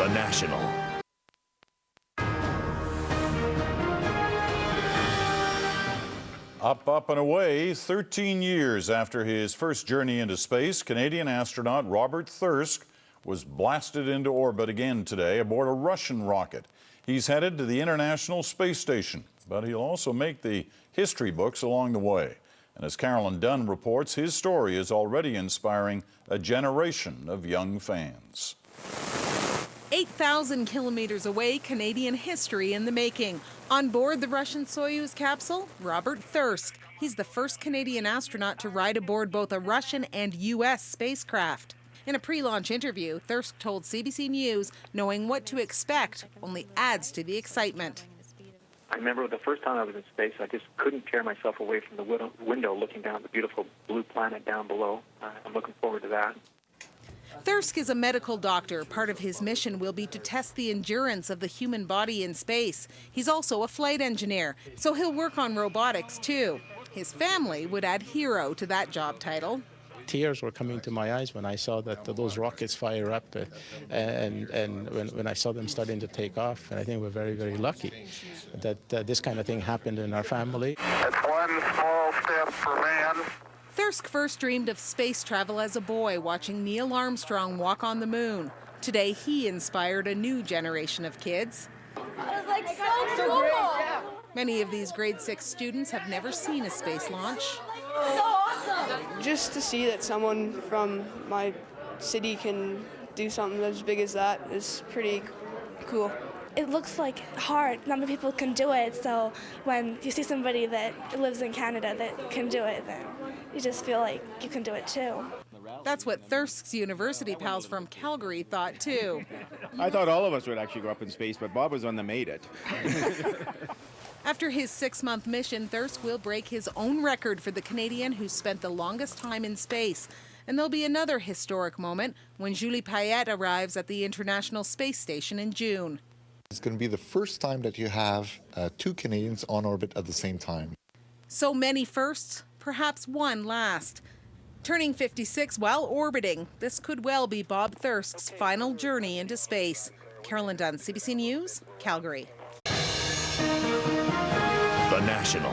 The National. Up, up, and away. 13 years after his first journey into space, Canadian astronaut Robert Thirsk was blasted into orbit again today aboard a Russian rocket. He's headed to the International Space Station, but he'll also make the history books along the way. And as Carolyn Dunn reports, his story is already inspiring a generation of young fans. 8,000 kilometers away, Canadian history in the making. On board the Russian Soyuz capsule, Robert Thirsk. He's the first Canadian astronaut to ride aboard both a Russian and U.S. spacecraft. In a pre-launch interview, Thirsk told CBC News knowing what to expect only adds to the excitement. I remember the first time I was in space, I just couldn't tear myself away from the window looking down at the beautiful blue planet down below. I'm looking forward to that. Thirsk is a medical doctor. Part of his mission will be to test the endurance of the human body in space. He's also a flight engineer, so he'll work on robotics too. His family would add hero to that job title. Tears were coming to my eyes when I saw that those rockets fire up and when I saw them starting to take off. And I think we're very, very lucky that this kind of thing happened in our family. It's one small step for man. Thirsk first dreamed of space travel as a boy, watching Neil Armstrong walk on the moon. Today, he inspired a new generation of kids. I was like, so cool. Many of these grade 6 students have never seen a space launch. So awesome. Just to see that someone from my city can do something as big as that is pretty cool. It looks like hard. Not many people can do it, so when you see somebody that lives in Canada that can do it, then you just feel like you can do it too. That's what Thirsk's university pals from Calgary thought too. I thought all of us would actually go up in space, but Bob was the one that made it. After his 6-month mission, Thirsk will break his own record for the Canadian who spent the longest time in space. And there'll be another historic moment when Julie Payette arrives at the International Space Station in June. It's going to be the first time that you have 2 Canadians on orbit at the same time. So many firsts, perhaps one last. Turning 56 while orbiting, this could well be Bob Thirsk's final journey into space. Carolyn Dunn, CBC News, Calgary. The National.